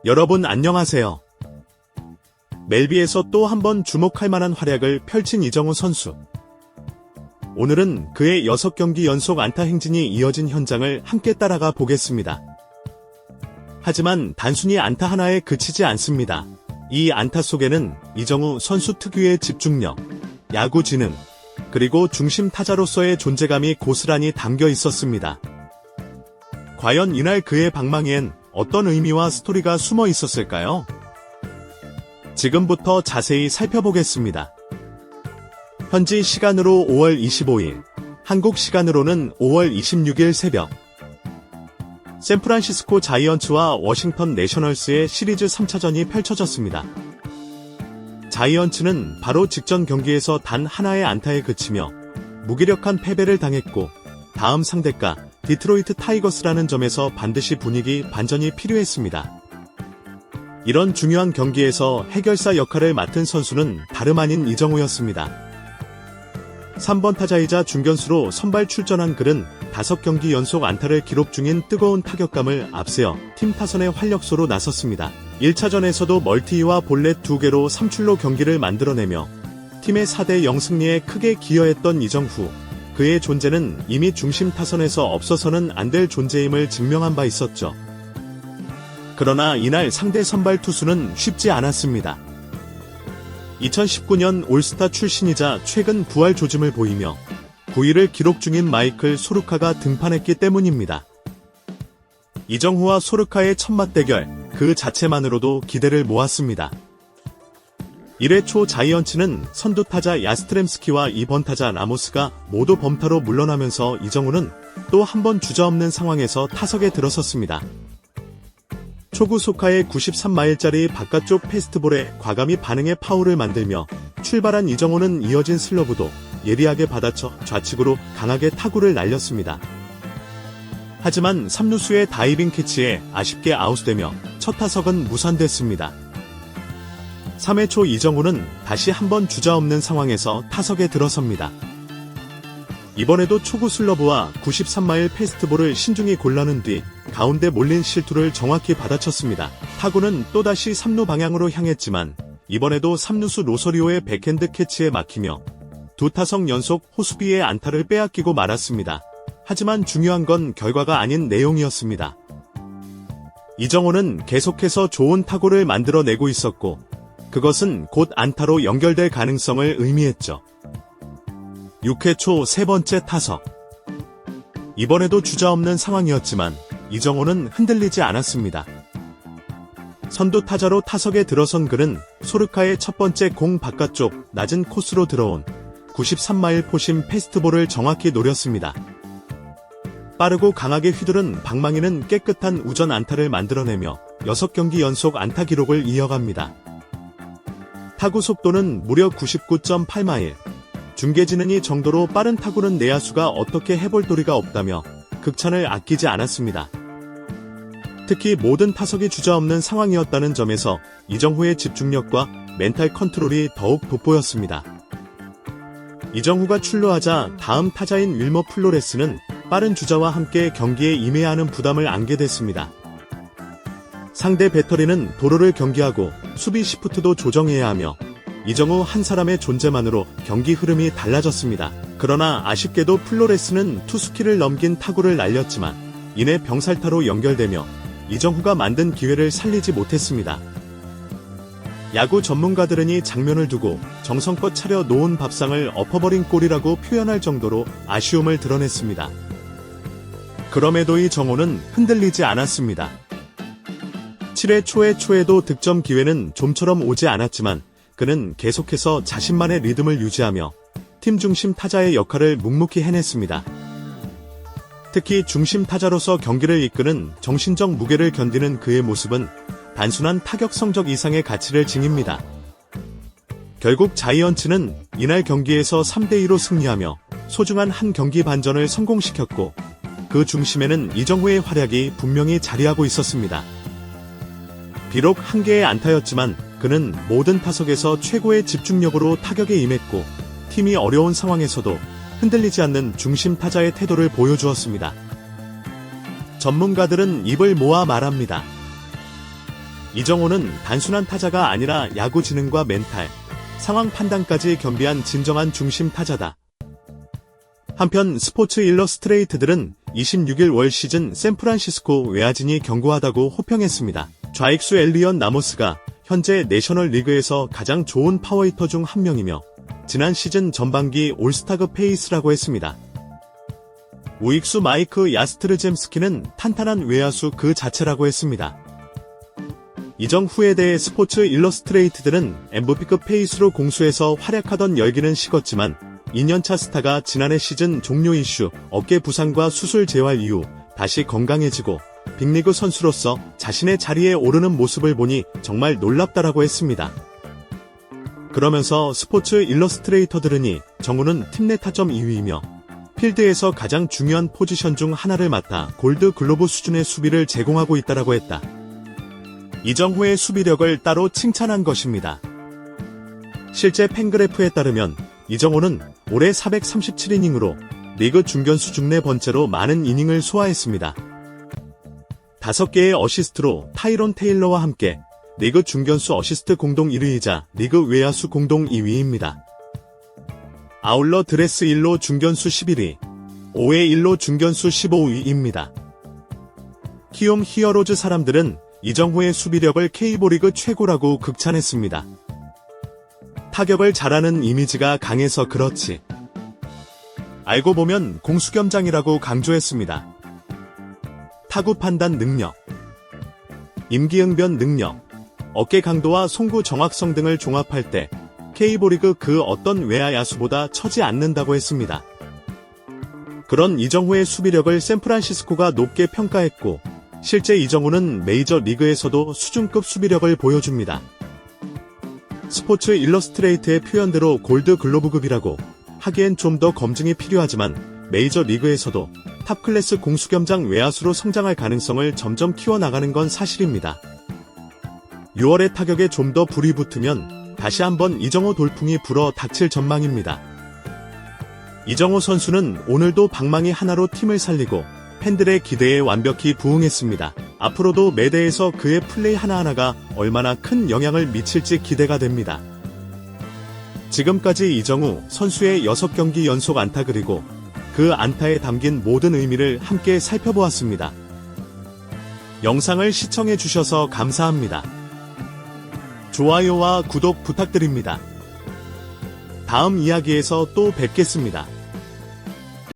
여러분 안녕하세요. 멜비에서 또 한 번 주목할 만한 활약을 펼친 이정우 선수. 오늘은 그의 6경기 연속 안타 행진이 이어진 현장을 함께 따라가 보겠습니다. 하지만 단순히 안타 하나에 그치지 않습니다. 이 안타 속에는 이정우 선수 특유의 집중력, 야구 지능, 그리고 중심 타자로서의 존재감이 고스란히 담겨 있었습니다. 과연 이날 그의 방망이엔 어떤 의미와 스토리가 숨어 있었을까요? 지금부터 자세히 살펴보겠습니다. 현지 시간으로 5월 25일, 한국 시간으로는 5월 26일 새벽, 샌프란시스코 자이언츠와 워싱턴 내셔널스의 시리즈 3차전이 펼쳐졌습니다. 자이언츠는 바로 직전 경기에서 단 하나의 안타에 그치며 무기력한 패배를 당했고, 다음 상대가 디트로이트 타이거스라는 점에서 반드시 분위기 반전이 필요했습니다. 이런 중요한 경기에서 해결사 역할을 맡은 선수는 다름 아닌 이정우였습니다. 3번 타자이자 중견수로 선발 출전한 그는 5경기 연속 안타를 기록 중인 뜨거운 타격감을 앞세워 팀 타선의 활력소로 나섰습니다. 1차전에서도 멀티와 볼넷 2개로 3출로 경기를 만들어내며 팀의 4대0 승리에 크게 기여했던 이정후. 그의 존재는 이미 중심 타선에서 없어서는 안 될 존재임을 증명한 바 있었죠. 그러나 이날 상대 선발 투수는 쉽지 않았습니다. 2019년 올스타 출신이자 최근 부활 조짐을 보이며 9위를 기록 중인 마이클 소르카가 등판했기 때문입니다. 이정후와 소르카의 첫 맞대결, 그 자체만으로도 기대를 모았습니다. 1회 초 자이언츠는 선두 타자 야스트렘스키와 2번 타자 라모스가 모두 범타로 물러나면서 이정우는 또 한 번 주저없는 상황에서 타석에 들어섰습니다. 초구 소카의 93마일짜리 바깥쪽 패스트볼에 과감히 반응해 파울을 만들며 출발한 이정우는 이어진 슬러브도 예리하게 받아쳐 좌측으로 강하게 타구를 날렸습니다. 하지만 3루수의 다이빙 캐치에 아쉽게 아웃되며 첫 타석은 무산됐습니다. 3회 초 이정우는 다시 한번 주저없는 상황에서 타석에 들어섭니다. 이번에도 초구 슬러브와 93마일 패스트볼을 신중히 골라낸 뒤 가운데 몰린 실투를 정확히 받아쳤습니다. 타구는 또다시 3루 방향으로 향했지만 이번에도 3루수 로서리오의 백핸드 캐치에 막히며 두 타석 연속 호수비의 안타를 빼앗기고 말았습니다. 하지만 중요한 건 결과가 아닌 내용이었습니다. 이정우는 계속해서 좋은 타구를 만들어내고 있었고 그것은 곧 안타로 연결될 가능성을 의미했죠. 6회 초 세 번째 타석. 이번에도 주저없는 상황이었지만 이정우는 흔들리지 않았습니다. 선두 타자로 타석에 들어선 그는 소르카의 첫 번째 공 바깥쪽 낮은 코스로 들어온 93마일 포심 패스트볼을 정확히 노렸습니다. 빠르고 강하게 휘두른 방망이는 깨끗한 우전 안타를 만들어내며 6경기 연속 안타 기록을 이어갑니다. 타구 속도는 무려 99.8마일. 중계진은이 정도로 빠른 타구는 내야수가 어떻게 해볼 도리가 없다며 극찬을 아끼지 않았습니다. 특히 모든 타석이 주저없는 상황이었다는 점에서 이정후의 집중력과 멘탈 컨트롤이 더욱 돋보였습니다. 이정후가 출루하자 다음 타자인 윌머 플로레스는 빠른 주자와 함께 경기에 임해야 하는 부담을 안게 됐습니다. 상대 배터리는 도루를 경기하고 수비 시프트도 조정해야 하며 이정후 한 사람의 존재만으로 경기 흐름이 달라졌습니다. 그러나 아쉽게도 플로레스는 투수키를 넘긴 타구를 날렸지만 이내 병살타로 연결되며 이정후가 만든 기회를 살리지 못했습니다. 야구 전문가들은 이 장면을 두고 정성껏 차려 놓은 밥상을 엎어버린 꼴이라고 표현할 정도로 아쉬움을 드러냈습니다. 그럼에도 이정후는 흔들리지 않았습니다. 7회 초에도 득점 기회는 좀처럼 오지 않았지만 그는 계속해서 자신만의 리듬을 유지하며 팀 중심 타자의 역할을 묵묵히 해냈습니다. 특히 중심 타자로서 경기를 이끄는 정신적 무게를 견디는 그의 모습은 단순한 타격 성적 이상의 가치를 지닙니다. 결국 자이언츠는 이날 경기에서 3대2로 승리하며 소중한 한 경기 반전을 성공시켰고 그 중심에는 이정후의 활약이 분명히 자리하고 있었습니다. 비록 한 개의 안타였지만 그는 모든 타석에서 최고의 집중력으로 타격에 임했고 팀이 어려운 상황에서도 흔들리지 않는 중심 타자의 태도를 보여주었습니다. 전문가들은 입을 모아 말합니다. 이정호는 단순한 타자가 아니라 야구 지능과 멘탈, 상황 판단까지 겸비한 진정한 중심 타자다. 한편 스포츠 일러스트레이트들은 26일 월 시즌 샌프란시스코 외야진이 견고하다고 호평했습니다. 좌익수 엘리언 라모스가 현재 내셔널리그에서 가장 좋은 파워히터 중 한 명이며 지난 시즌 전반기 올스타급 페이스라고 했습니다. 우익수 마이크 야스트르젬스키는 탄탄한 외야수 그 자체라고 했습니다. 이정후에 대해 스포츠 일러스트레이트들은 MVP급 페이스로 공수에서 활약하던 열기는 식었지만 2년차 스타가 지난해 시즌 종료 이슈, 어깨 부상과 수술 재활 이후 다시 건강해지고 빅리그 선수로서 자신의 자리에 오르는 모습을 보니 정말 놀랍다라고 했습니다. 그러면서 스포츠 일러스트레이터들은이 정우는 팀 내 타점 2위이며 필드에서 가장 중요한 포지션 중 하나를 맡아 골드 글로브 수준의 수비를 제공하고 있다라고 했다. 이정후의 수비력을 따로 칭찬한 것입니다. 실제 팬그래프에 따르면 이정호는 올해 437이닝으로 리그 중견수 중 네 번째로 많은 이닝을 소화했습니다. 5개의 어시스트로 타이론 테일러와 함께 리그 중견수 어시스트 공동 1위이자 리그 외야수 공동 2위입니다. 아울러 드레스 1로 중견수 11위, 5회 1로 중견수 15위입니다. 키움 히어로즈 사람들은 이정후의 수비력을 K리그 최고라고 극찬했습니다. 타격을 잘하는 이미지가 강해서 그렇지. 알고 보면 공수겸장이라고 강조했습니다. 타구 판단 능력, 임기응변 능력, 어깨 강도와 송구 정확성 등을 종합할 때 K리그 그 어떤 외야 야수보다 처지 않는다고 했습니다. 그런 이정후의 수비력을 샌프란시스코가 높게 평가했고 실제 이정후는 메이저 리그에서도 수준급 수비력을 보여줍니다. 스포츠 일러스트레이트의 표현대로 골드 글로브급이라고 하기엔 좀 더 검증이 필요하지만 메이저 리그에서도 탑클래스 공수겸장 외야수로 성장할 가능성을 점점 키워나가는 건 사실입니다. 6월의 타격에 좀 더 불이 붙으면 다시 한번 이정호 돌풍이 불어 닥칠 전망입니다. 이정호 선수는 오늘도 방망이 하나로 팀을 살리고 팬들의 기대에 완벽히 부응했습니다. 앞으로도 매대에서 그의 플레이 하나하나가 얼마나 큰 영향을 미칠지 기대가 됩니다. 지금까지 이정후 선수의 6경기 연속 안타 그리고 그 안타에 담긴 모든 의미를 함께 살펴보았습니다. 영상을 시청해주셔서 감사합니다. 좋아요와 구독 부탁드립니다. 다음 이야기에서 또 뵙겠습니다.